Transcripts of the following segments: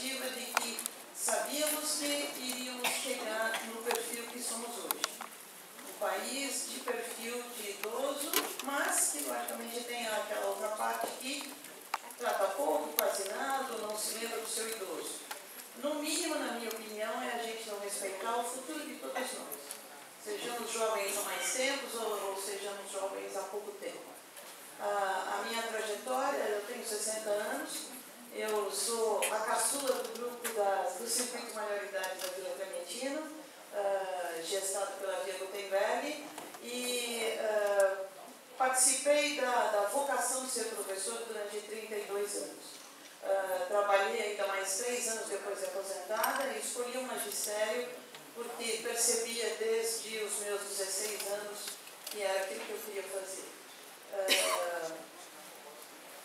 expectativa de que sabíamos que iríamos chegar no perfil que somos hoje. Um país de perfil de idoso, mas que logicamente tem aquela outra parte que trata pouco, quase nada, não se lembra do seu idoso. No mínimo, na minha opinião, é a gente não respeitar o futuro de todos nós. Sejamos jovens há mais tempos ou sejamos jovens há pouco tempo. A minha trajetória, eu tenho 60 anos, eu sou a caçula do grupo do Circuito Maioridade da Vila Clementina, gestado pela Via Gutenberg, e participei da vocação de ser professor durante 32 anos. Trabalhei ainda mais 3 anos depois de aposentada e escolhi o magistério porque percebia desde os meus 16 anos que era aquilo que eu queria fazer.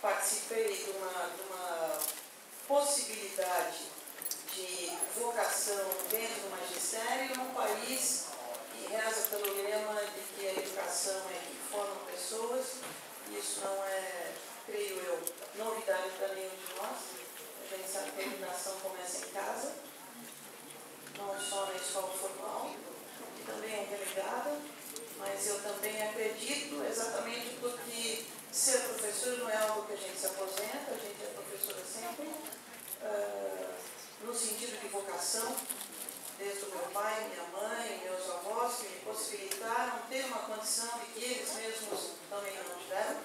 Participei de uma possibilidade de vocação dentro do magistério num país que reza pelo lema de que a educação é que forma pessoas. Isso não é, creio eu, novidade para nenhum de nós. A gente sabe que a educação começa em casa, não só na escola formal, que também é relegada, mas eu também acredito, exatamente porque ser professor não é algo que a gente se aposenta, a gente é professora sempre, no sentido de vocação, desde o meu pai, minha mãe, meus avós, que me possibilitaram ter uma condição de que eles mesmos também não tiveram,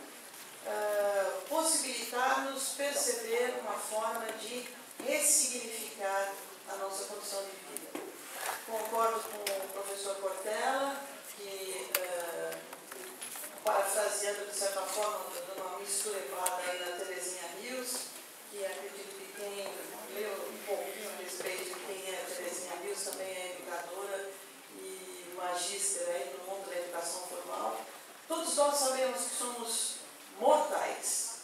possibilitar-nos perceber uma forma de ressignificar a nossa condição de vida. Concordo com o professor Portela, que, parafraseando de certa forma, uma mistura aí da Terezinha Rios, que acredito que quem leu um pouquinho a respeito de quem é a Terezinha Rios também é educadora e magíster aí no mundo da educação formal. Todos nós sabemos que somos mortais,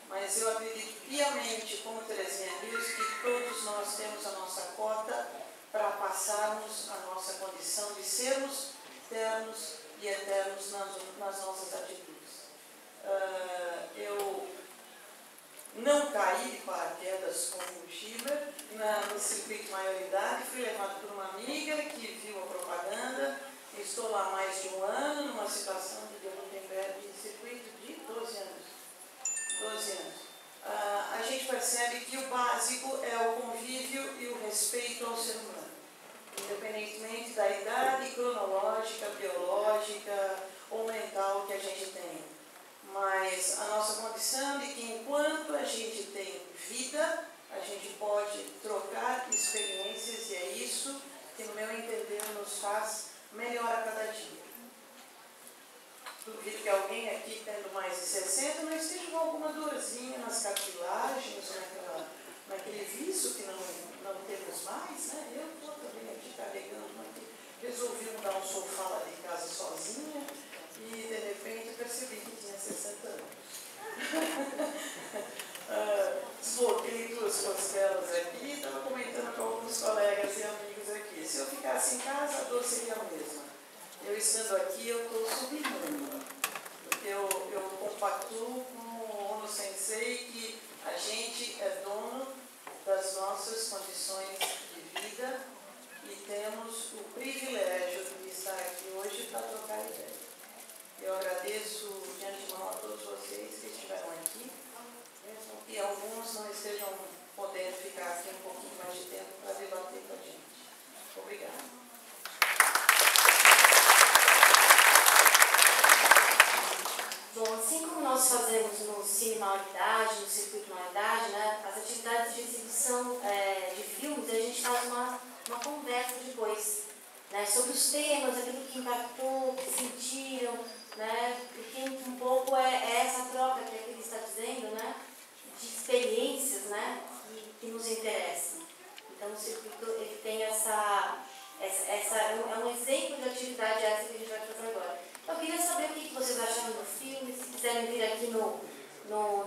mas eu acredito piamente, como Terezinha Rios, que todos nós temos a nossa cota para passarmos a nossa condição de sermos ternos e eternos nas nossas atitudes. Eu não caí de paraquedas como o Schiller no circuito maioridade, fui levado por uma amiga que viu a propaganda, estou lá há mais de um ano, numa situação de Gutenberg de circuito de 12 anos. 12 anos. A gente percebe que o básico é o convívio e o respeito ao ser humano, independentemente da idade cronológica, biológica ou mental que a gente tenha. Mas a nossa condição de que enquanto a gente tem vida, a gente pode trocar experiências e é isso que, no meu entender, nos faz melhor a cada dia. Duvido que alguém aqui, tendo mais de 60, não esteja com alguma dorzinha nas cartilagens, naquele vício que não temos mais, né? Eu estou também aqui carregando, resolvi mudar um sofá lá de casa sozinha e, de repente, percebi que tinha 60 anos. Desbloqueei 2 costelas aqui e estava comentando com alguns colegas e amigos aqui. Se eu ficasse em casa, a dor seria a mesma. Eu estando aqui, eu estou sublimando. Eu compactuo com o Ono Sensei que a gente é dono das nossas condições de vida e temos o privilégio de estar aqui hoje para trocar ideia. Eu agradeço de antemão a todos vocês que estiveram aqui, mesmo que alguns não estejam podendo ficar aqui um pouquinho mais de tempo para debater com a gente. Obrigada. Bom, assim como nós fazemos no Cine Maioridade, no Circuito Maioridade, né, as atividades de exibição de filmes, a gente faz uma conversa depois, né, sobre os temas, aquilo que impactou, que sentiram, né, porque um pouco é essa troca que ele está dizendo, né, de experiências, né, que nos interessam. Então, o circuito ele tem é um exemplo de atividade essa que a gente vai fazer agora. Eu queria saber o que vocês acharam do filme, se quiserem vir aqui no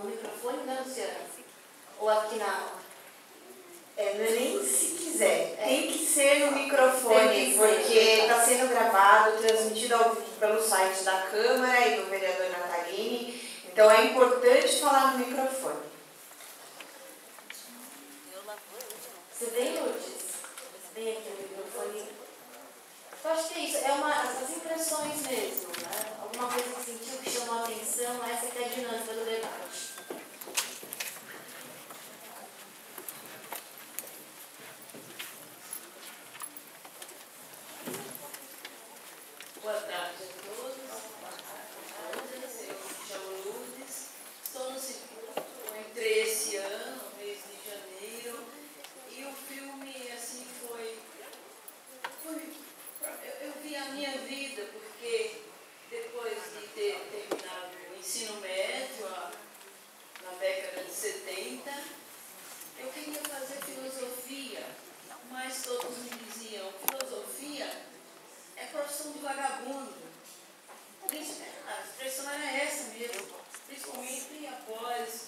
microfone, né, Luciana? Ou aqui na... não é nem se quiser, tem que ser no microfone, porque está sendo gravado, transmitido ao vivo pelo site da Câmara e do vereador Natalini, então é importante falar no microfone. Eu Você vem, Lourdes? Vem aqui no microfone. Eu acho que é isso, as impressões mesmo, né? Alguma coisa que sentiu, que chamou a atenção, essa que é a dinâmica do debate. Boa tarde a todos. Eu me chamo Lourdes. Estou no circuito, entrei esse ano, no mês de janeiro, e o filme, assim, eu vi a minha vida, porque depois de ter terminado o ensino médio, na década de 70, eu queria fazer filosofia, mas todos me diziam, filosofia é profissão de vagabundo. A expressão era essa mesmo, principalmente após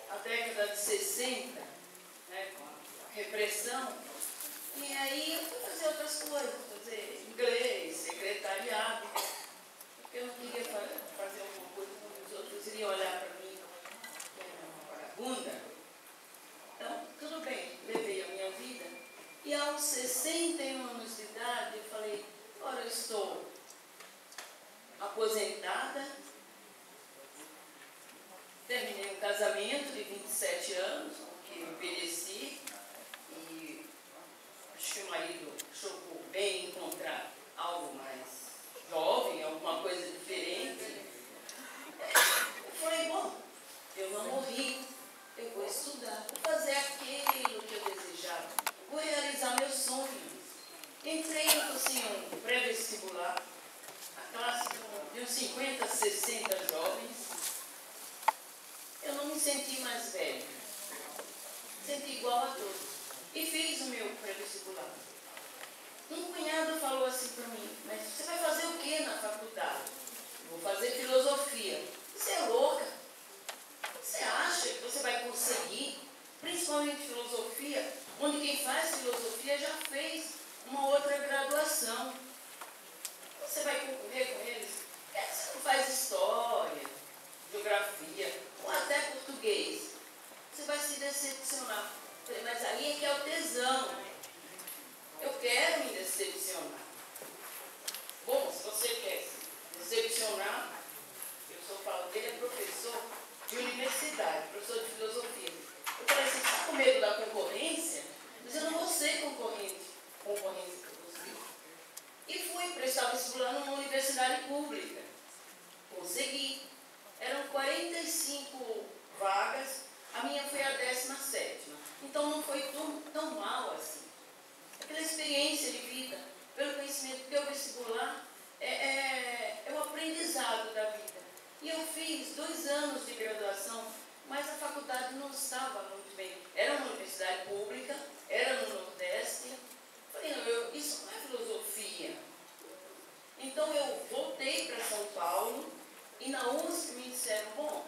a década de 60, né, com a repressão. E aí eu fui fazer outras coisas, fazer inglês, secretariado, porque eu não queria fazer alguma coisa onde os outros iriam olhar para mim, que era uma vagabunda. Então, tudo bem, levei a minha vida. E aos 61 anos de idade, eu falei, agora eu estou aposentada, terminei um casamento de 27 anos, que eu envelheci, e acho que o marido achou bem encontrar algo mais jovem, alguma coisa diferente. Eu falei, bom, eu não morri, eu vou estudar, vou fazer aquilo que eu desejava, vou realizar meu sonho. Entrei no pré-vestibular, a classe de uns 50, 60 jovens. Eu não me senti mais velha, senti igual a todos. E fiz o meu pré-vestibular. Um cunhado falou assim para mim, mas você vai fazer o que na faculdade? Vou fazer filosofia. Você é louca? Você acha que você vai conseguir, principalmente filosofia, onde quem faz filosofia já fez uma outra graduação? Você vai concorrer com eles? Você não faz história, geografia, ou até português. Você vai se decepcionar. Mas aí é que é o tesão. Eu quero me decepcionar. Bom, se você quer se decepcionar, eu sou falo dele, é professor de universidade, professor de filosofia. Eu falei assim, está com medo da concorrência? Mas eu não vou ser concorrência para você. E fui prestar vestibular numa universidade pública. Consegui. Eram 45 vagas, a minha foi a 17ª. Então não foi tão mal assim. Pela experiência de vida, pelo conhecimento, porque o vestibular é o aprendizado da vida. E eu fiz 2 anos de graduação, mas a faculdade não estava muito bem. Era uma universidade pública, era no Nordeste. Falei, não, isso não é filosofia. Então eu voltei para São Paulo e na USP me disseram, bom,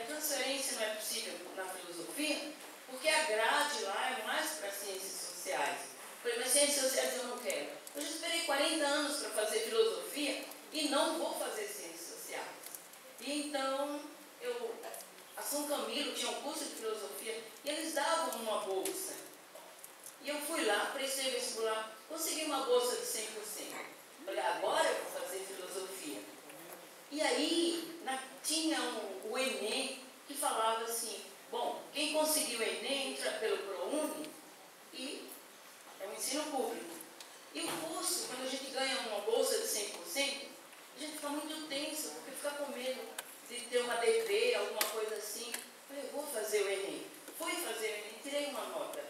transferência não é possível na filosofia, porque a grade lá é mais para ciências sociais. Falei, mas ciências sociais eu não quero. Eu já esperei 40 anos para fazer filosofia e não vou fazer ciências sociais. E então, a São Camilo tinha um curso de filosofia e eles davam uma bolsa. E eu fui lá, prestei vestibular, consegui uma bolsa de 100%. Falei, agora eu vou fazer filosofia. E aí, tinha o Enem que falava assim, bom, quem conseguiu o Enem entra pelo ProUni e é um ensino público. E o curso, quando a gente ganha uma bolsa de 100%, a gente fica muito tenso, porque fica com medo de ter uma DP, alguma coisa assim. Falei, vou fazer o Enem. Fui fazer o Enem, tirei uma nota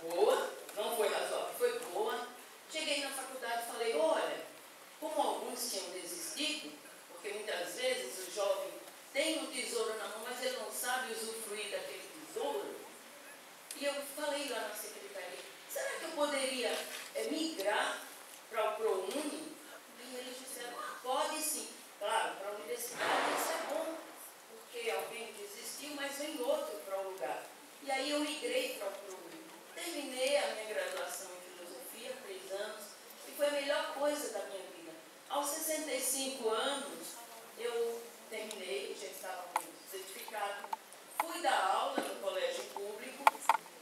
boa, não foi razoável, foi boa. Cheguei na faculdade e falei, olha, como alguns tinham desistido, porque muitas vezes o jovem tem um tesouro na mão, mas ele não sabe usufruir daquele tesouro. E eu falei lá na secretaria, será que eu poderia migrar para o ProUni? E eles disseram, pode sim. Claro, para a universidade isso é bom, porque alguém desistiu, mas vem outro para o lugar. E aí eu migrei para o ProUni. Terminei a minha graduação em filosofia, 3 anos, e foi a melhor coisa da minha vida. Aos 65 anos, eu terminei, já estava com certificado, fui dar aula no colégio público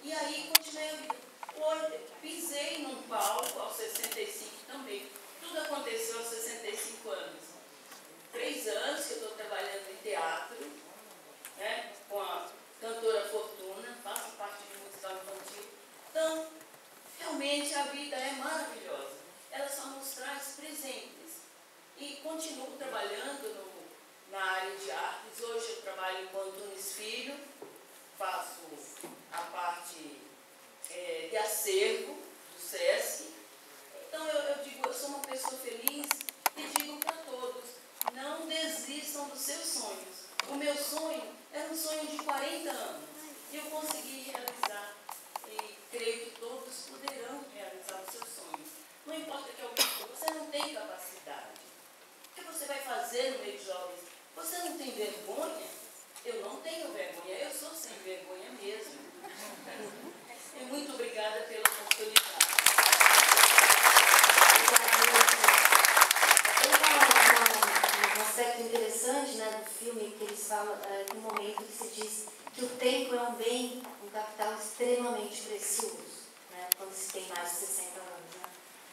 e aí continuei a vida. Hoje, pisei num palco aos 65 também. Tudo aconteceu aos 65 anos. 3 anos que eu estou trabalhando em teatro, né, com a cantora Fortuna, faço parte de musical infantil. Então, realmente a vida é maravilhosa. Ela só nos traz presentes. E continuo trabalhando na área de artes. Hoje eu trabalho com Antunes Filho, faço a parte de acervo do SESC. Então eu digo, eu sou uma pessoa feliz e digo para todos, não desistam dos seus sonhos. O meu sonho era um sonho de 40 anos e eu consegui realizar e creio que todos poderão realizar os seus sonhos. Não importa que alguém diga, você não tem capacidade. O que você vai fazer no meio de jovens? Você não tem vergonha? Eu não tenho vergonha, eu sou sem vergonha mesmo. E muito obrigada pela oportunidade. Tem um aspecto interessante, né, do filme que eles falam, no momento que se diz que o tempo é um bem, um capital extremamente precioso, né, quando se tem mais de 60 anos. Né.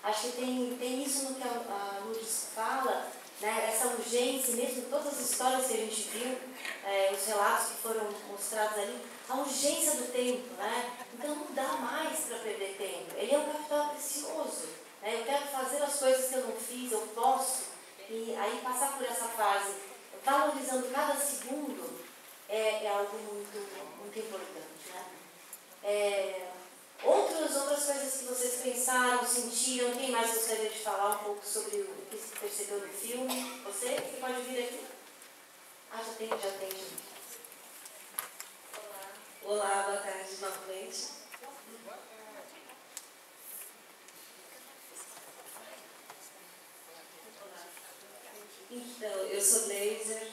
Acho que tem isso no que a Lourdes fala, né, essa urgência, mesmo todas as histórias que a gente viu, os relatos que foram mostrados ali, a urgência do tempo, né? Então não dá mais para perder tempo. Ele é um capital precioso. Né? Eu quero fazer as coisas que eu não fiz, eu posso. E aí passar por essa fase, valorizando cada segundo, é algo muito, muito importante. Né? Outras coisas que vocês pensaram, sentiram, quem mais gostaria de falar um pouco sobre o que se percebeu no filme? Você pode vir aqui. Ah, já tem. Olá, boa tarde novamente. Então, eu sou Blazer,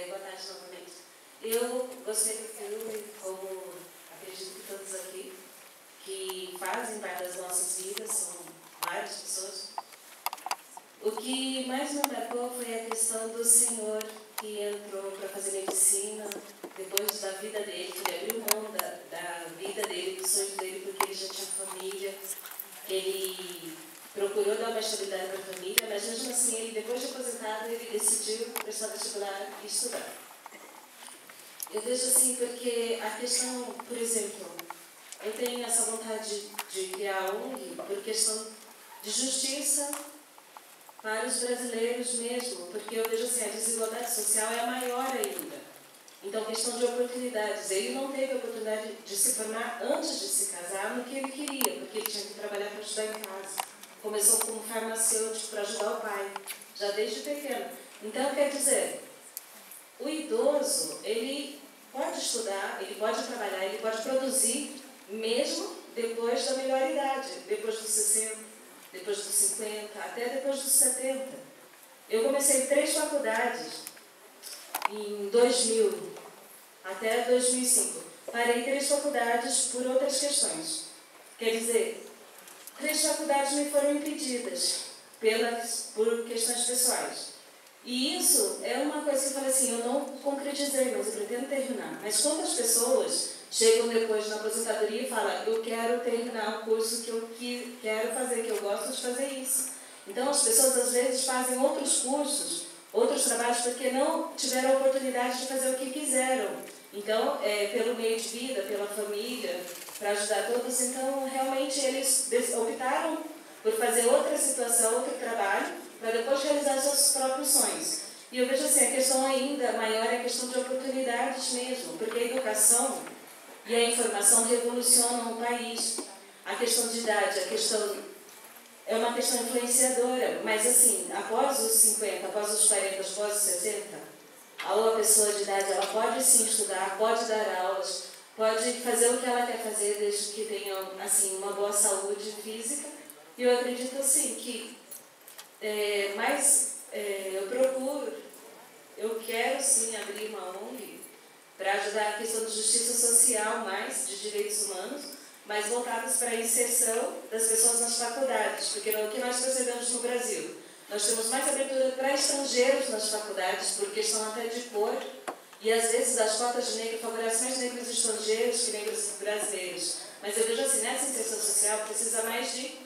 boa tarde novamente. Eu gostei do filme, como acredito que todos aqui, que fazem parte das nossas vidas, são várias pessoas. O que mais me marcou foi a questão do senhor que entrou para fazer medicina depois da vida dele, que ele abriu mão da vida dele, dos sonhos dele, porque ele já tinha família. Ele procurou dar uma estabilidade para a família, mas mesmo assim, ele, depois de aposentado, ele decidiu prestar vestibular e estudar. Eu vejo assim, porque a questão, por exemplo, eu tenho essa vontade de criar a ONG por questão de justiça para os brasileiros mesmo, porque eu vejo assim, a desigualdade social é a maior ainda. Então, questão de oportunidades. Ele não teve a oportunidade de se formar antes de se casar no que ele queria, porque ele tinha que trabalhar para ajudar em casa. Começou como farmacêutico para ajudar o pai, já desde pequeno. Então, quer dizer, o idoso, ele pode estudar, ele pode trabalhar, ele pode produzir, mesmo depois da melhor idade, depois dos 60, depois dos 50, até depois dos 70. Eu comecei 3 faculdades em 2000, até 2005. Parei 3 faculdades por outras questões. Quer dizer, 3 faculdades me foram impedidas por questões pessoais. E isso é uma coisa que eu falei assim, eu não concretizei, mas eu pretendo terminar. Mas quantas pessoas chegam depois na aposentadoria e falam, eu quero terminar o curso que eu quero fazer, que eu gosto de fazer isso. Então as pessoas às vezes fazem outros cursos, outros trabalhos, porque não tiveram a oportunidade de fazer o que quiseram. Então, pelo meio de vida, pela família, para ajudar todos, então realmente eles optaram por fazer outra situação, outro trabalho, para depois realizar seus próprios sonhos. E eu vejo assim, a questão ainda maior é a questão de oportunidades mesmo, porque a educação e a informação revolucionam o país. A questão de idade, é uma questão influenciadora, mas assim, após os 50, após os 40, após os 60, a pessoa de idade, ela pode sim estudar, pode dar aulas, pode fazer o que ela quer fazer, desde que tenha assim, uma boa saúde física. E eu acredito assim que eu quero sim abrir uma ONG para ajudar a questão de justiça social, mais de direitos humanos, mas voltados para a inserção das pessoas nas faculdades, porque o que nós percebemos no Brasil, nós temos mais abertura para estrangeiros nas faculdades, por questão até de cor, E às vezes as cotas de negro favorecem mais negros estrangeiros que negros brasileiros. Mas eu vejo assim, nessa inserção social precisa mais de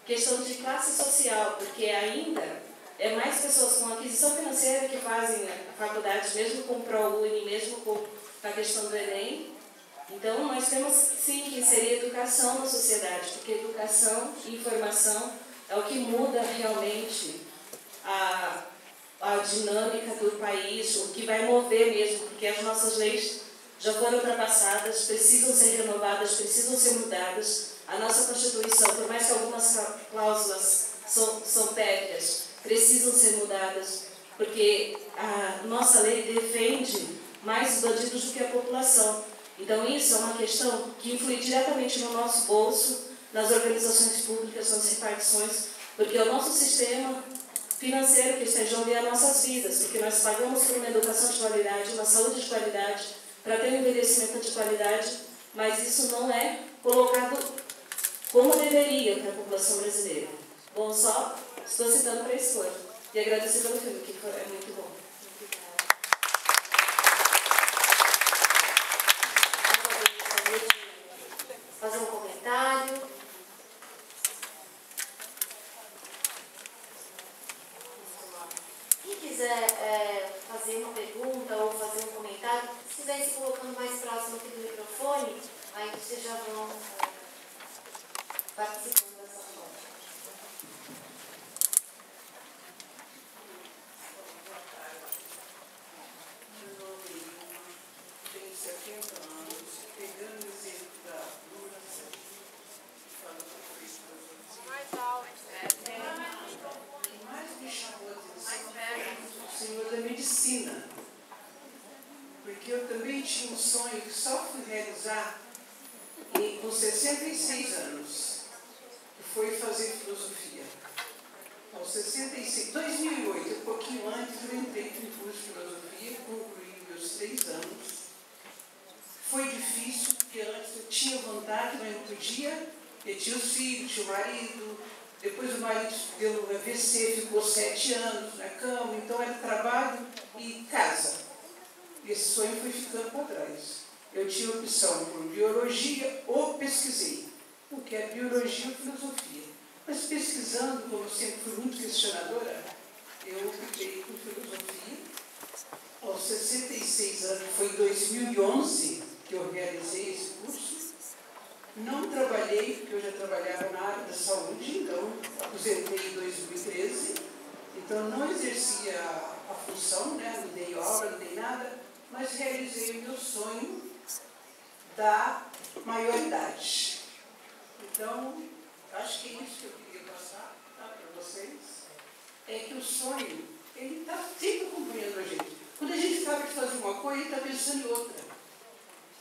questão de classe social, porque ainda é mais pessoas com aquisição financeira que fazem a faculdade, mesmo com o ProUni, mesmo com a questão do Enem. Então, nós temos sim que inserir educação na sociedade, porque educação e informação é o que muda realmente a dinâmica do país, o que vai mover mesmo, porque as nossas leis já foram ultrapassadas, precisam ser renovadas, precisam ser mudadas. A nossa Constituição, por mais que algumas cláusulas são pétreas, precisam ser mudadas, porque a nossa lei defende mais os bandidos do que a população. Então, isso é uma questão que influi diretamente no nosso bolso, nas organizações públicas, nas repartições, porque é o nosso sistema financeiro que está em jogo e as nossas vidas, porque nós pagamos por uma educação de qualidade, uma saúde de qualidade, para ter um envelhecimento de qualidade, mas isso não é colocado como deveria para a população brasileira. Bom, só estou citando para expor. E agradecer pelo filme, que é muito bom. Fazer um comentário. Quem quiser fazer uma pergunta ou fazer um comentário, se quiser se colocando mais próximo aqui do microfone, aí vocês já vão participando dessa forma. Meu nome tem 70 anos, pegando o exemplo da Lula, fala sobre isso. Mais alto. O que mais me chamou a atenção foi o senhor da medicina, porque eu também tinha um sonho que só fui realizar com 66 anos, que foi fazer filosofia. Aos 66, 2008, um pouquinho antes, eu entrei no curso de filosofia, concluí meus 3 anos. Foi difícil, porque antes eu tinha vontade, mas não podia. Eu tinha os filhos, tinha o marido. Depois o marido deu um AVC, ficou 7 anos na cama. Então era trabalho e casa. Esse sonho foi ficando para trás. Eu tinha opção por biologia ou pesquisei, porque é biologia ou filosofia. Mas pesquisando, como eu sempre fui muito questionadora, eu optei por filosofia. Aos 66 anos, foi em 2011 que eu realizei esse curso. Não trabalhei, porque eu já trabalhava na área da saúde, então aposentei em 2013. Então não exercia a função, né? Não dei aula, não dei nada, mas realizei o meu sonho da maioridade. Então, acho que é isso que eu queria passar para vocês, é que o sonho, ele está sempre acompanhando a gente. Quando a gente acaba de fazer uma coisa, ele está pensando em outra.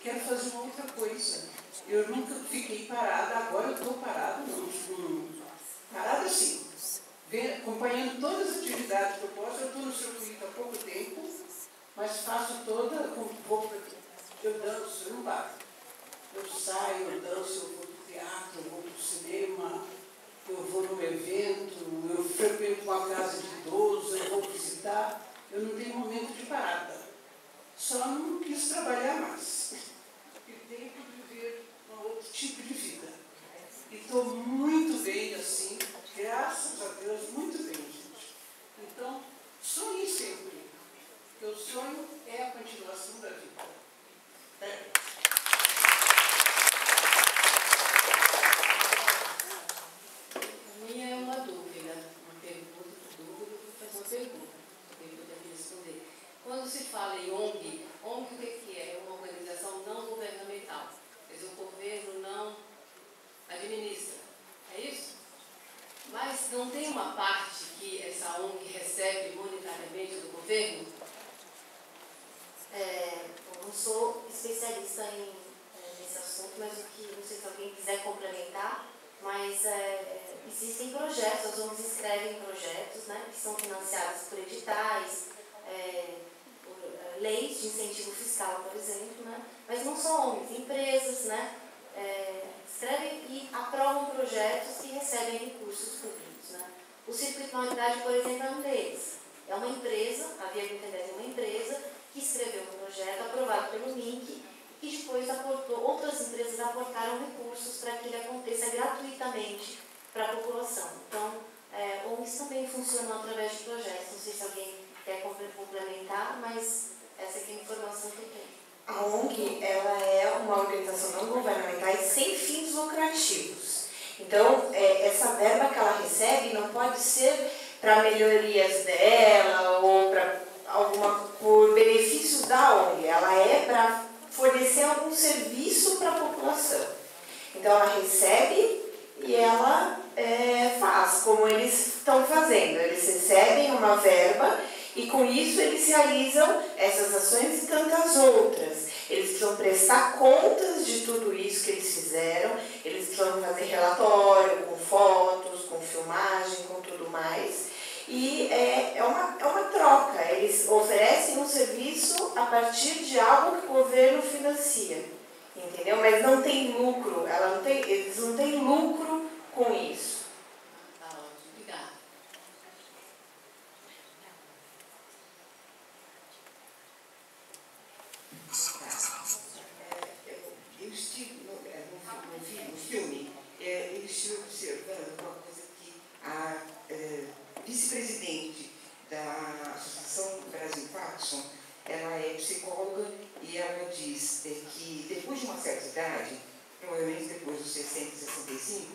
Quero fazer uma outra coisa. Eu nunca fiquei parada, agora eu estou parada, parada assim, acompanhando todas as atividades que eu posso. Eu estou no circuito há pouco tempo, mas faço toda, eu danço, eu não paro. Eu saio, eu danço, eu vou para o teatro, eu vou para o cinema, eu vou num evento, eu frequento uma casa de idoso, eu vou visitar. Eu não tenho momento de parada. Só não quis trabalhar mais. E tenho que viver um outro tipo de vida. E estou muito bem assim, graças a Deus, muito bem, gente. Então, sonhe sempre. Porque o sonho é a continuação da vida. A minha é uma dúvida, uma pergunta, eu poderia responder. Quando se fala em ONG, ONG o que é? É uma organização não governamental. Quer dizer, o governo não administra. É isso? Mas não tem uma parte que essa ONG recebe monetariamente do governo? Eu não sou especialista nesse assunto, mas não sei se alguém quiser complementar, mas existem projetos, as ONGs escrevem projetos, né, que são financiados por editais, por leis de incentivo fiscal, por exemplo, né, mas não são ONGs, empresas, né, escrevem e aprovam projetos que recebem recursos públicos. Né. O Circuito Maioridade, por exemplo, é um deles. É uma empresa, a Via Gutenberg é uma empresa que escreveu o projeto, aprovado pelo MINC, e depois outras empresas aportaram recursos para que ele aconteça gratuitamente para a população. Então, ONGs também funcionam através de projetos. Não sei se alguém quer complementar, mas essa aqui é a informação que eu tenho. A ONG, ela é uma organização não governamental sem fins lucrativos. Então, essa verba que ela recebe não pode ser para melhorias dela ou por benefícios da ONG. Ela é para fornecer algum serviço para a população. Então, ela recebe e ela faz, como eles estão fazendo. Eles recebem uma verba e, com isso, eles realizam essas ações e tantas outras. Eles precisam prestar contas de tudo isso que eles fizeram, eles precisam fazer relatório, com fotos, com filmagem, com tudo mais. E é uma troca, eles oferecem um serviço a partir de algo que o governo financia, entendeu? Mas não tem lucro, eles não têm lucro com isso. Tá ótimo, obrigada. Eu estive no filme, eu estive observando uma coisa que a vice-presidente da Associação Brasil Parkinson, ela é psicóloga e ela diz que depois de uma certa idade, provavelmente depois dos 60, 65,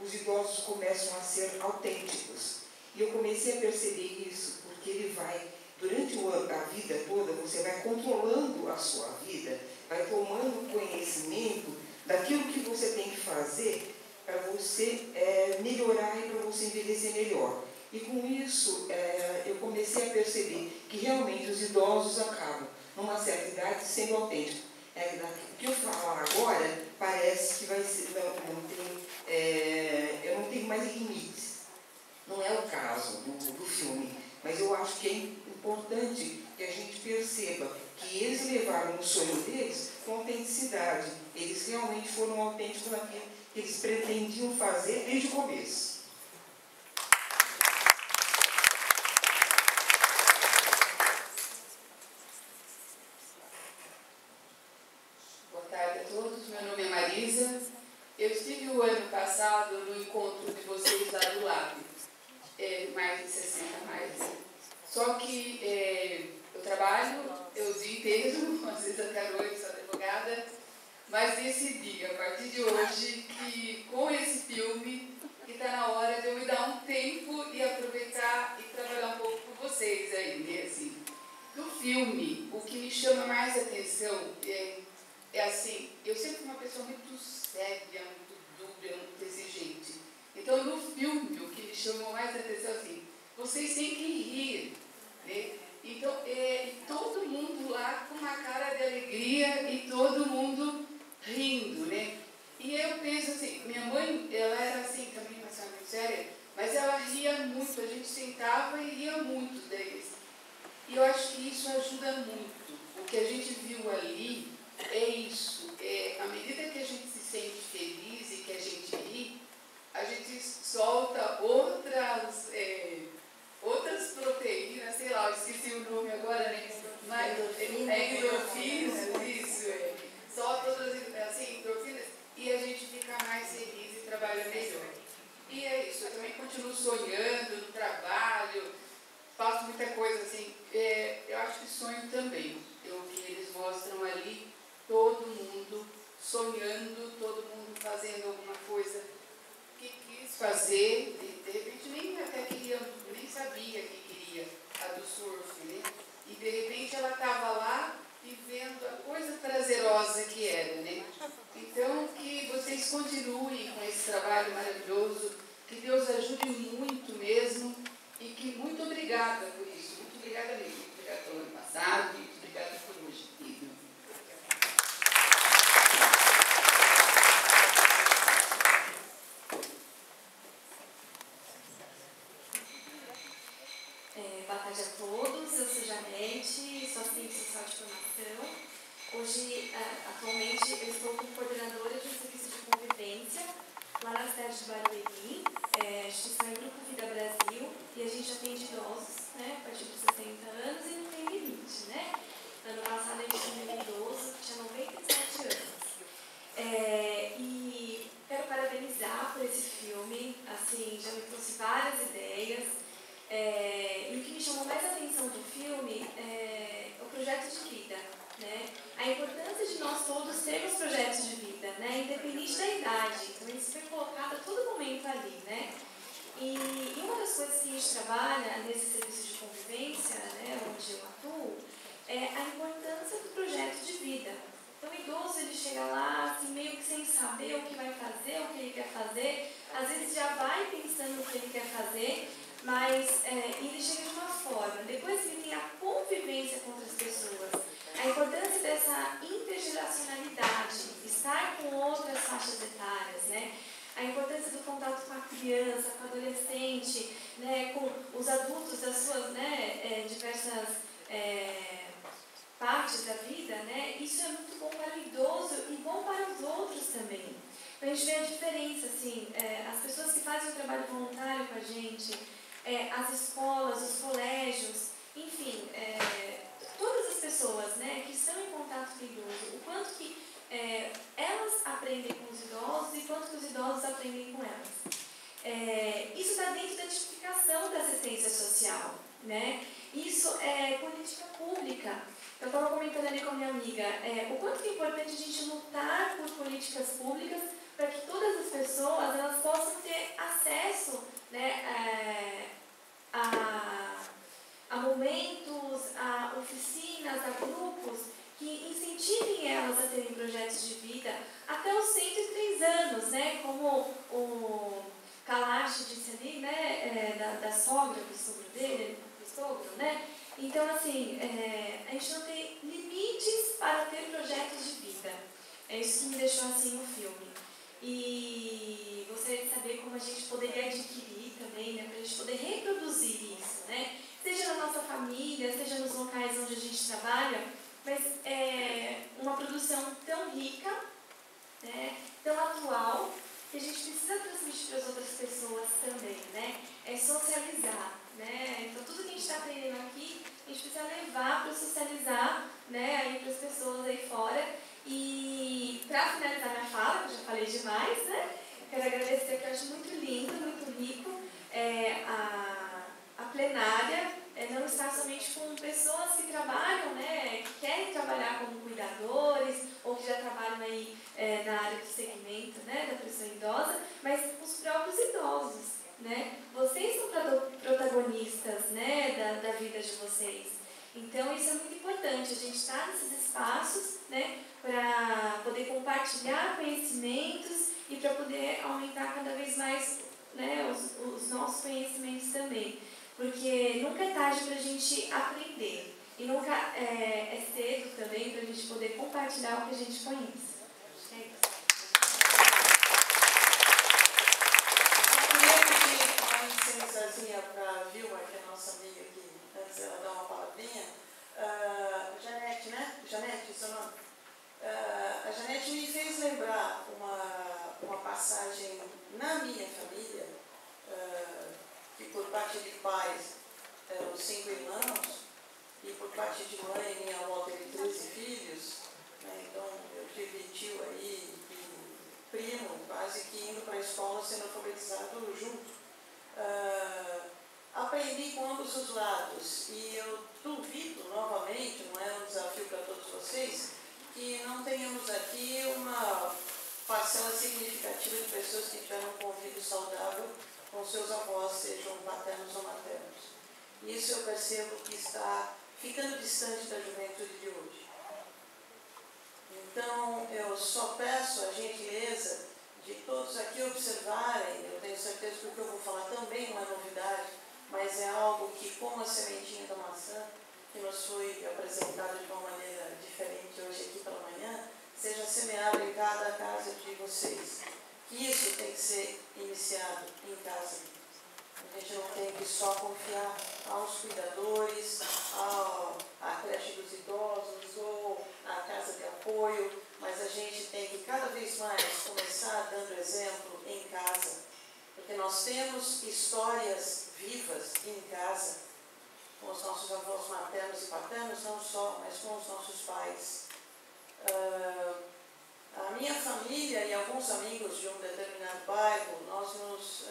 os idosos começam a ser autênticos. E eu comecei a perceber isso, porque ele vai, durante a vida toda, você vai controlando a sua vida, vai tomando conhecimento daquilo que você tem que fazer para você melhorar e para você envelhecer melhor. E com isso, eu comecei a perceber que realmente os idosos acabam, numa certa idade, sendo autênticos. O que eu falar agora parece que vai ser, eu não tenho mais limites. Não é o caso do filme, mas eu acho que é importante que a gente perceba que eles levaram o sonho deles com autenticidade. Eles realmente foram autênticos naquilo que eles pretendiam fazer desde o começo. Boa tarde a todos, meu nome é Marisa. Eu estive o ano passado no encontro de vocês lá do Lab, mais de 60 mais. Só que eu trabalho, eu o dia inteiro, às vezes até a noite, sou advogada, mas decidi, a partir de hoje, que com esse filme, que está na hora de eu me dar um tempo e aproveitar e trabalhar um pouco com vocês aí, né? Assim, do filme, o que me chama mais atenção é assim, eu sempre fui uma pessoa muito séria, muito dura, muito exigente. Então, no filme, o que me chamou mais atenção é assim, vocês têm que rir, né? Então, todo mundo lá com uma cara de alegria e todo mundo rindo, né? E eu penso assim, minha mãe, ela era assim também, uma senhora muito séria, mas ela ria muito, a gente sentava e ria muito deles. E eu acho que isso ajuda muito. O que a gente viu ali é isso. À medida que a gente se sente feliz e que a gente ri, a gente solta outras proteínas, sei lá, eu esqueci o nome agora, né? Mas endorfinas, isso. Solta outras assim, endorfinas e a gente fica mais feliz e trabalha melhor. E é isso, eu também continuo sonhando no trabalho, faço muita coisa assim. Eu acho que sonho também. O que eles mostram ali, todo mundo sonhando, todo mundo fazendo alguma coisa que quis fazer, de repente nem até queria, nem sabia que queria, a do surf, né? E de repente ela estava lá e vendo a coisa prazerosa que era, né? Então, que vocês continuem com esse trabalho maravilhoso, que Deus ajude muito mesmo e que muito obrigada por isso, muito obrigada mesmo. Muito obrigada pelo ano passado e muito obrigada por hoje. Boa tarde a todos, eu sou Janete, sou assistente social de formação. Hoje, atualmente, eu estou como coordenadora de um serviço de convivência lá na cidade de Barueri. A instituição é Grupo Vida Brasil e a gente atende idosos, né, a partir de 60 anos e não tem limite, né? Alexandre Mendonça, que tinha 97 anos. E quero parabenizar por esse filme, assim, já me trouxe várias ideias. E o que me chamou mais a atenção do filme é o projeto de vida, né? A importância de nós todos termos projetos de vida, né? Independente da idade. Então, isso foi colocado a todo momento ali, né? E uma das coisas que a gente trabalha nesse serviço de convivência, né, onde eu atuo, é a importância do projeto de vida. Então, o idoso, ele chega lá, assim, meio que sem saber o que vai fazer, o que ele quer fazer, às vezes já vai pensando no que ele quer fazer, mas ele chega de uma forma, depois que ele tem a convivência com outras pessoas, a importância dessa intergeracionalidade, estar com outras faixas etárias, né? A importância do contato com a criança, com o adolescente, né, com os adultos das suas, né, diversas partes da vida, né, isso é muito bom para o idoso e bom para os outros também. Então a gente vê a diferença, assim, as pessoas que fazem o trabalho voluntário com a gente, as escolas, os colégios, enfim, todas as pessoas, né, que estão em contato com o idoso, o quanto que elas aprendem com os idosos e quanto que os idosos aprendem com elas. Isso está dentro da tipificação da assistência social, né? Isso é política pública. Eu estava comentando ali com a minha amiga o quanto que é importante a gente lutar por políticas públicas para que todas as pessoas elas possam ter acesso, né, a momentos, a oficinas, a grupos que incentivem elas a terem projetos de vida até os 103 anos, né? Como o Kalash disse ali, né? Da sogra, do sogro dele, do sogro, né? Então, assim, a gente não tem limites para ter projetos de vida. É isso que me deixou assim no filme. E gostaria de saber como a gente poderia adquirir também, né? Para a gente poder reproduzir isso, né? Seja na nossa família, seja nos locais onde a gente trabalha, mas é uma produção tão rica, né, tão atual, que a gente precisa transmitir para as outras pessoas também, né? É socializar, né? Então, tudo que a gente está aprendendo aqui, a gente precisa levar para socializar, né, aí para as pessoas aí fora. E, para finalizar minha fala, que eu já falei demais, né? Quero agradecer, que eu acho muito lindo, muito rico, a plenária. Não estar somente com pessoas que trabalham, né, que querem trabalhar como cuidadores ou que já trabalham aí na área do segmento, né, da pessoa idosa, mas os próprios idosos, né? Vocês são protagonistas, né, da vida de vocês. Então, isso é muito importante, a gente estar nesses espaços, né, para poder compartilhar conhecimentos e para poder aumentar cada vez mais, né, os nossos conhecimentos também. Porque nunca é tarde para a gente aprender e nunca é cedo também para a gente poder compartilhar o que a gente conhece. É isso. Eu queria pedir uma licençazinha para a Vilma, que é a nossa amiga aqui, antes dela dar uma palavrinha. Janete, né? Janete, seu nome? A Janete me fez lembrar uma passagem na minha família, que por parte de pais eram 5 irmãos e por parte de mãe minha avó teve 13 filhos, né? Então eu tive tio aí e primo quase que indo para a escola sendo alfabetizado junto. Aprendi com ambos os lados e eu duvido novamente, não é um desafio para todos vocês, que não tenhamos aqui uma parcela significativa de pessoas que tiveram um convívio saudável com seus avós, sejam paternos ou maternos. Isso eu percebo que está ficando distante da juventude de hoje. Então, eu só peço a gentileza de todos aqui observarem, eu tenho certeza que o que eu vou falar também não é novidade, mas é algo que, como a sementinha da maçã, que nos foi apresentado de uma maneira diferente hoje aqui pela manhã, seja semeado em cada casa de vocês. Que isso tem que ser iniciado em casa. A gente não tem que só confiar aos cuidadores, à creche dos idosos ou à casa de apoio, mas a gente tem que cada vez mais começar dando exemplo em casa. Porque nós temos histórias vivas em casa. com os nossos avós maternos e paternos, não só, mas com os nossos pais. A minha família e alguns amigos de um determinado bairro, nós nos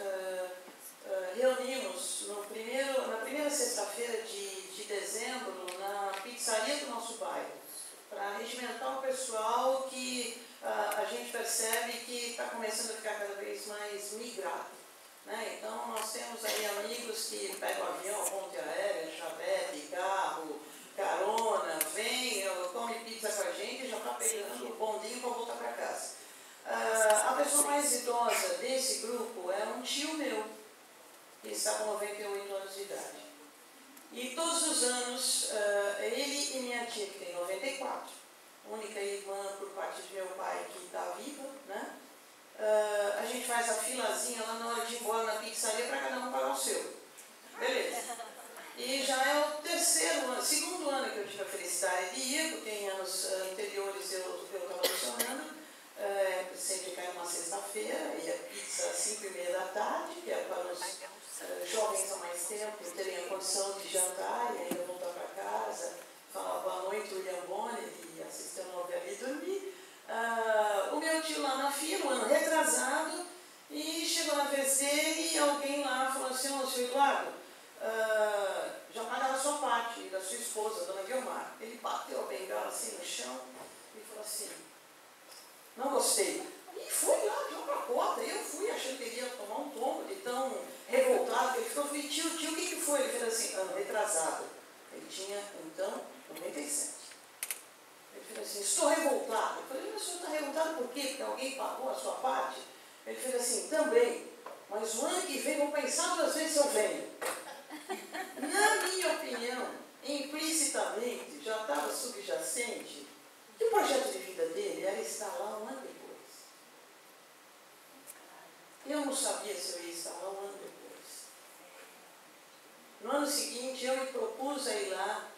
reunimos na primeira sexta-feira de dezembro na pizzaria do nosso bairro, para regimentar o pessoal que a gente percebe que está começando a ficar cada vez mais migrado, né? Então, nós temos aí amigos que pegam avião, ponte aérea, chavete, carro, carona, vem, come pizza com a gente e já está pegando o bondinho para voltar para casa. A pessoa mais idosa desse grupo é um tio meu, que está com 98 anos de idade. E todos os anos, ele e minha tia, que tem 94, única irmã por parte de meu pai que está viva, né? A gente faz a filazinha lá na hora de ir embora na pizzaria para cada um pagar o seu. Beleza. E já é o segundo ano que eu tive a felicidade de ir, porque em anos anteriores eu estava lecionando, sempre cai numa sexta-feira, e a pizza às 5h30 da tarde, que é para os jovens há mais tempo terem a condição de jantar e ainda voltar para casa, falar boa noite, William Bonner, e assistir a novela e dormir. O meu tio lá na fila, um ano retrasado, e chegou na vez dele e alguém lá falou assim: ô, senhor Eduardo, já pagaram a sua parte, da sua esposa, dona Guilmar. Ele bateu a bengala assim no chão e falou assim: não gostei. E foi lá, jogou pra porta. Eu fui achando que ele ia tomar um tombo de tão revoltado que ele ficou. Eu falei: tio, o que foi? Ele fez assim: ano retrasado. Ele tinha, então, 97. Ele fez assim: estou revoltado. Eu falei: mas o senhor está revoltado por quê? Porque alguém pagou a sua parte? Ele fez assim: também. Mas o ano que vem vou pensar 2 vezes se eu venho. Na minha opinião, implicitamente, já estava subjacente que o projeto de vida dele era estar lá um ano depois. Eu não sabia se eu ia estar lá um ano depois. No ano seguinte, eu me propus a ir lá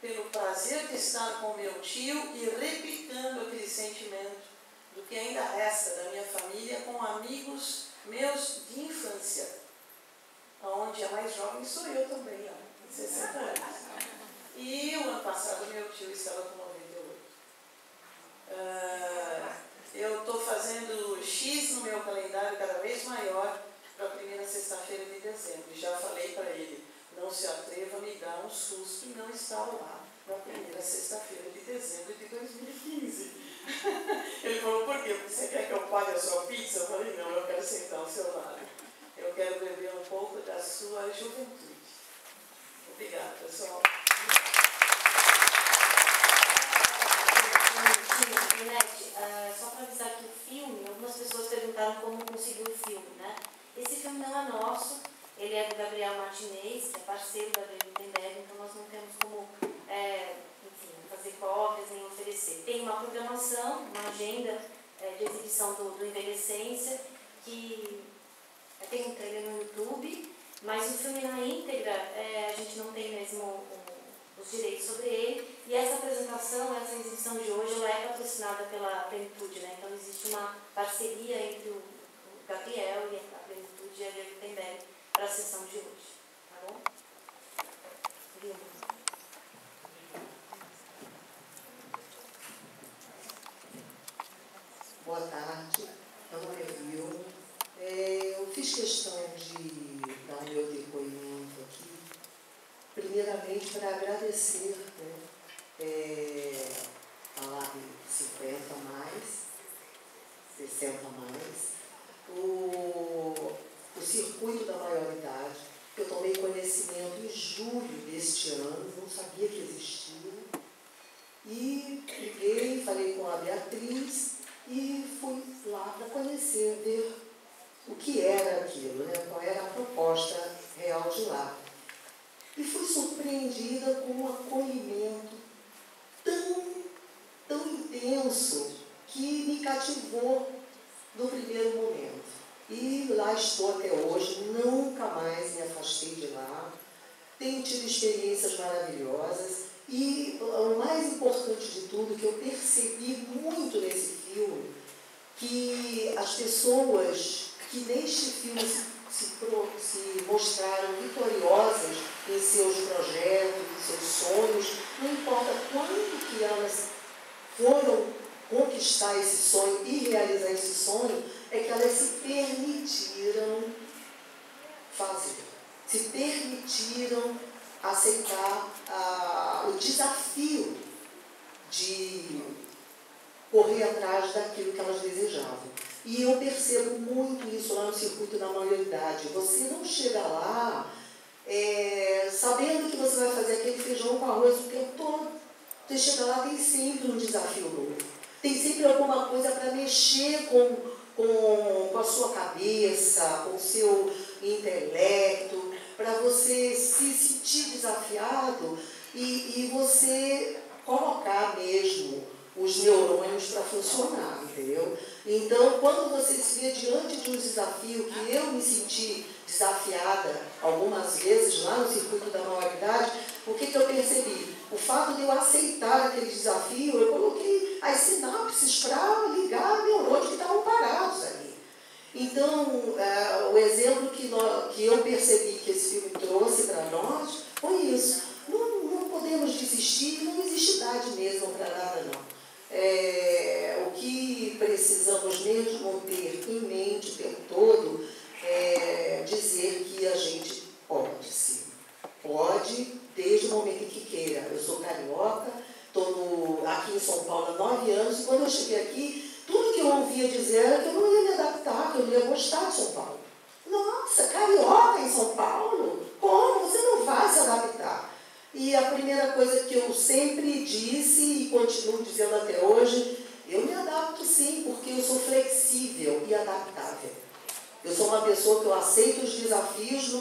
pelo prazer de estar com meu tio e replicando aquele sentimento do que ainda resta da minha família com amigos meus de infância, onde a mais jovem sou eu também, ó, 60 anos. E o ano passado meu tio estava com 98. Eu estou fazendo X no meu calendário cada vez maior para a primeira sexta-feira de dezembro. E já falei para ele: não se atreva a me dar um susto e não estar lá na primeira sexta-feira de dezembro de 2015. Ele falou: por quê? Porque você quer que eu pague a sua pizza? Eu falei: não, eu quero sentar ao seu lado. Eu quero beber um pouco da sua juventude. Obrigada, pessoal. Só para avisar que o filme, algumas pessoas perguntaram como conseguiu o filme, né? Esse filme não é nosso, ele é do Gabriel Martinez, que é parceiro da Gutenberg, então nós não temos como fazer cópias nem oferecer. Tem uma programação, uma agenda de exibição do Envelhecência, que tem um trailer no YouTube, mas o filme na íntegra a gente não tem mesmo os direitos sobre ele, e essa apresentação, essa exibição de hoje, ela é patrocinada pela Plenitude, né? Então existe uma parceria entre o Gabriel e a Plenitude e a Gutenberg para a sessão de hoje, tá bom? Boa tarde, meu nome é Vilma. Eu fiz questão de dar o meu depoimento aqui, primeiramente para agradecer, a LAB 50 mais, 60 mais, o circuito da maioridade. Eu tomei conhecimento em julho deste ano, não sabia que existia, e liguei, falei com a Beatriz e fui lá para conhecer, ver o que era aquilo, qual era a proposta real de lá. E fui surpreendida com um acolhimento tão intenso que me cativou no primeiro momento. E lá estou até hoje, nunca mais me afastei de lá. Tenho tido experiências maravilhosas e o mais importante de tudo, que eu percebi muito nesse filme, que as pessoas que neste filme se mostraram vitoriosas em seus projetos, em seus sonhos, não importa quando que elas foram conquistar esse sonho e realizar esse sonho, é que elas se permitiram fazer, se permitiram aceitar o desafio de correr atrás daquilo que elas desejavam. E eu percebo muito isso lá no circuito da maioridade. Você não chega lá sabendo que você vai fazer aquele feijão com arroz o tempo todo. Você chega lá, tem sempre um desafio novo. Tem sempre alguma coisa para mexer com a sua cabeça, com o seu intelecto, para você se sentir desafiado e você colocar mesmo os neurônios para funcionar, entendeu? Então, quando você se vê diante de um desafio, que eu me senti desafiada algumas vezes lá no circuito da maioridade, o que eu percebi? O fato de eu aceitar aquele desafio, eu coloquei as sinapses para ligar neurônios que estavam parados ali. Então, o exemplo que eu percebi que esse filme trouxe para nós foi isso. Não podemos desistir, não existe idade mesmo para nada, não. O que precisamos mesmo ter em mente o tempo todo é dizer que a gente pode, sim. Pode, desde o momento em que queira. Eu sou carioca, estou aqui em São Paulo há 9 anos, e quando eu cheguei aqui, tudo que eu ouvia dizer era que eu não ia me adaptar, que eu não ia gostar de São Paulo. Nossa, carioca em São Paulo? Como? Você não vai se adaptar. E a primeira coisa que eu sempre disse e continuo dizendo até hoje, eu me adapto sim, porque eu sou flexível e adaptável. Eu sou uma pessoa que eu aceito os desafios,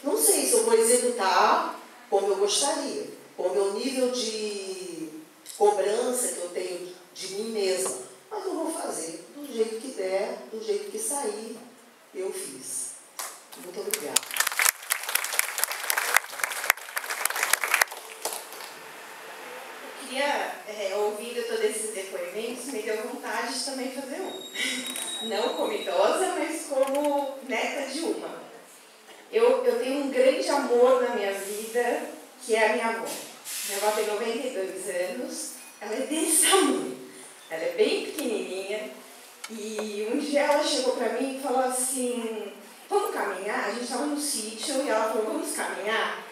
não sei se eu vou executar como eu gostaria, com o meu nível de cobrança que eu tenho de mim mesma, mas eu vou fazer do jeito que der, do jeito que sair, eu fiz. Muito obrigada. Ouvindo todos esses depoimentos, me deu vontade de também fazer um. Não como idosa, mas como neta de uma. Eu tenho um grande amor na minha vida, que é a minha avó. Minha avó tem 92 anos, ela é desse tamanho. Ela é bem pequenininha. E um dia ela chegou para mim e falou assim, vamos caminhar? A gente estava no sítio e ela falou, vamos caminhar?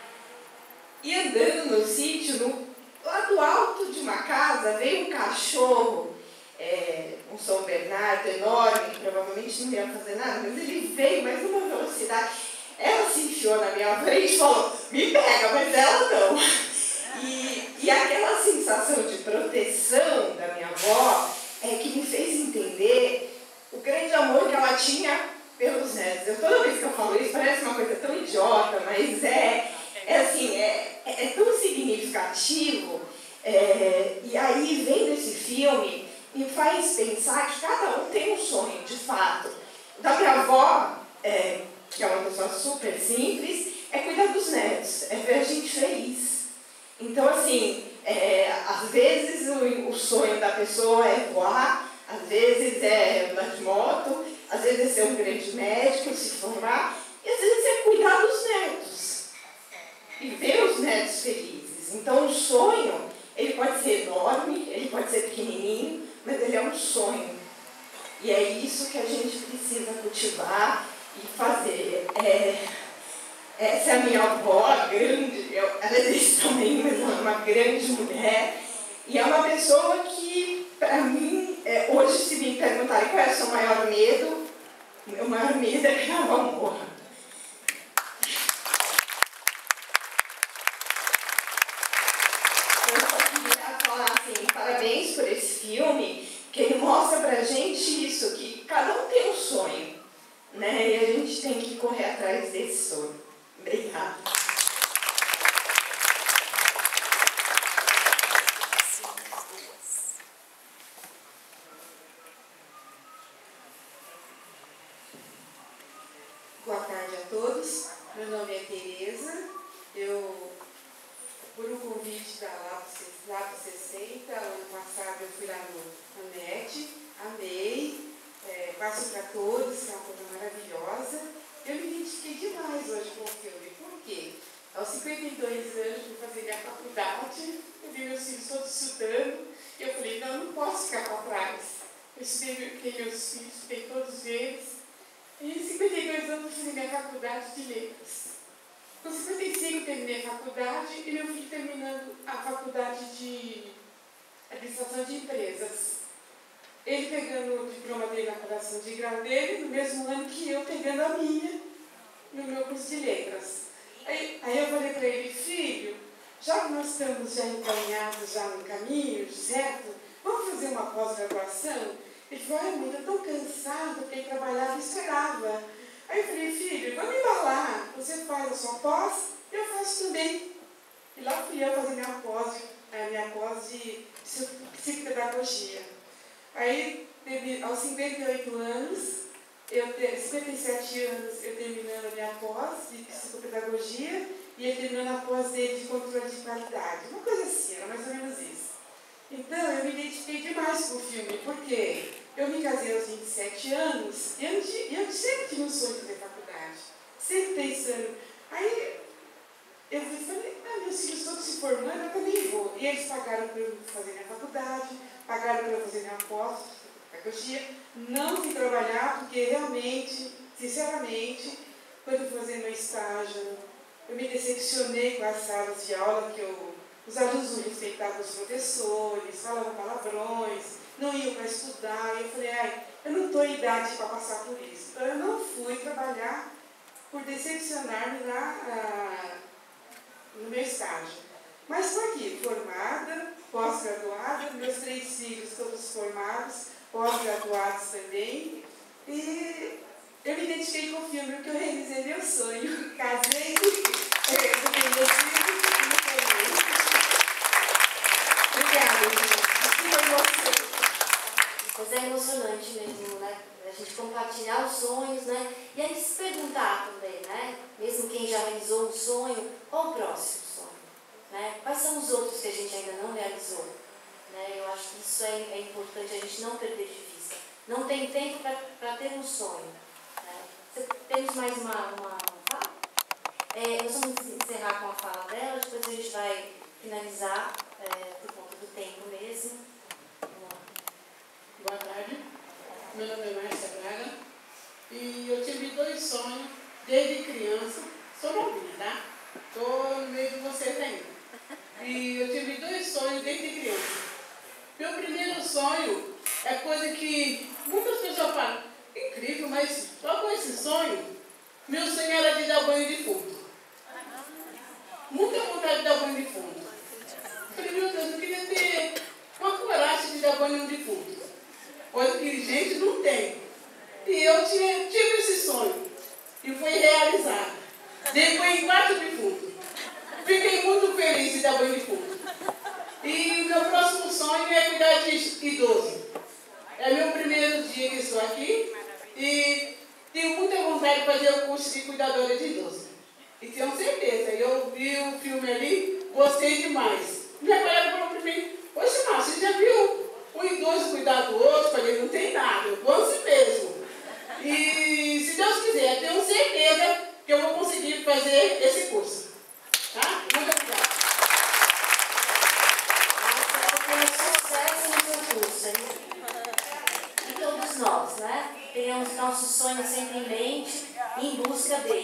E andando no sítio, lá do alto de uma casa, veio um cachorro, um São Bernardo enorme, que provavelmente não ia fazer nada, mas ele veio, mas numa velocidade. Ela se enfiou na minha frente e falou, me pega, mas ela não. E aquela sensação de proteção da minha avó que me fez entender o grande amor que ela tinha pelos netos. Toda vez que eu falo isso, parece uma coisa tão idiota, mas é tão significativo. E aí, vendo esse filme, me faz pensar que cada um tem um sonho, de fato. Da minha avó, que é uma pessoa super simples, é cuidar dos netos, é ver a gente feliz. Então, assim, às vezes o sonho da pessoa é voar, às vezes é andar de moto, às vezes é ser um grande médico, se formar, e às vezes é cuidar dos netos e ver os netos felizes. Então, o sonho, ele pode ser enorme, ele pode ser pequenininho, mas ele é um sonho. E é isso que a gente precisa cultivar e fazer. Essa é a minha avó, grande, ela é desse tamanho, mas ela é uma grande mulher. E é uma pessoa que, para mim, hoje, se me perguntarem qual é o seu maior medo, o meu maior medo é que ela morra. Eu só queria falar assim, parabéns por esse filme, que ele mostra pra gente isso, que cada um tem um sonho, né? E a gente tem que correr atrás desse sonho. Obrigada. Boa tarde a todos. Meu nome é Tereza. Por um convite da Lab 60, ano passado eu fui lá no NET, amei, passo para todos, que é uma coisa maravilhosa. Eu me Aos 52 anos, fui fazer minha faculdade, eu vi meus filhos todos estudando, e eu falei, não posso ficar para trás. Eu estudei meus filhos, estudei todos eles, e em 52 anos eu fiz minha faculdade de letras. Com 55 terminei a faculdade e meu filho terminando a faculdade de administração de empresas. Ele pegando o diploma dele na colação de grau dele, no mesmo ano que eu pegando a minha, no meu curso de letras. Aí eu falei para ele, filho, já que nós estamos já encaminhados já no caminho, certo? Vamos fazer uma pós-graduação? Ele falou, ai, mãe, eu estou cansado, porque trabalhava e esperava. Aí eu falei, filho, vamos embalar, você faz a sua pós, eu faço também. E lá fui eu fazer minha pós de psicopedagogia. Aí, aos 58 anos, 57 anos, eu terminando a minha pós de psicopedagogia e ele terminando a pós dele de controle de qualidade. Uma coisa assim, era mais ou menos isso. Então, eu me identifiquei demais com o filme, porque eu me casei aos 27 anos e eu sempre tive um sonho de fazer faculdade, sempre pensando. Aí, eu falei, meus filhos todos se formando, eu também vou. E eles pagaram para eu fazer minha faculdade, pagaram para eu fazer minha pós, pedagogia. Não fui trabalhar, porque realmente, sinceramente, quando eu fui fazer meu estágio, eu me decepcionei com as salas de aula, que os alunos não respeitavam os professores, falavam palavrões, não iam para estudar. E eu falei, eu não estou em idade para passar por isso. Então, eu não fui trabalhar por decepcionar-me no meu estágio. Mas estou aqui, formada, pós-graduada, meus 3 filhos todos formados, pós-graduados também. E eu me identifiquei com o filme, porque eu realizei meu sonho. Casei, eduquei meus filhos e me formei. Obrigada, gente. Que emoção. Mas é emocionante mesmo, né? A gente compartilhar os sonhos, né? E aí se perguntar também, né? Mesmo quem já realizou um sonho, qual o próximo sonho? Né? Quais são os outros que a gente ainda não realizou? Né? Eu acho que isso é importante a gente não perder de vista. Não tem tempo para ter um sonho. Né? Temos mais uma fala? Nós vamos encerrar com a fala dela, depois a gente vai finalizar por conta do tempo mesmo. Boa tarde, meu nome é Márcia Braga e eu tive 2 sonhos desde criança. Sou novinha, tá? Estou no meio de vocês ainda. E eu tive 2 sonhos desde criança. Meu primeiro sonho é coisa que muitas pessoas falam, incrível, mas só com esse sonho, meu sonho era de dar banho de fundo. Muita vontade de dar banho de fundo. Falei, meu Deus, eu queria ter uma coragem de dar banho de fundo. Coisa que gente não tem. E eu tive esse sonho. E foi realizado. Dei banho em 4 de fundo. Fiquei muito feliz de dar banho de fundo. E o meu próximo sonho é cuidar de idoso. É meu primeiro dia que estou aqui. E tenho muita vontade de fazer o curso de cuidadora de idoso. E tenho certeza. Eu vi o filme ali, gostei demais. Minha colega falou para mim, poxa, Márcia, você já viu um idoso cuidar do outro? Eu falei, não tem nada, eu vou assim mesmo. E se Deus quiser, tenho certeza que eu vou conseguir fazer esse curso. Tá? Muito obrigada. Sucesso no seu curso, hein? E todos nós, né? Tenhamos nossos sonhos sempre em mente e em busca deles.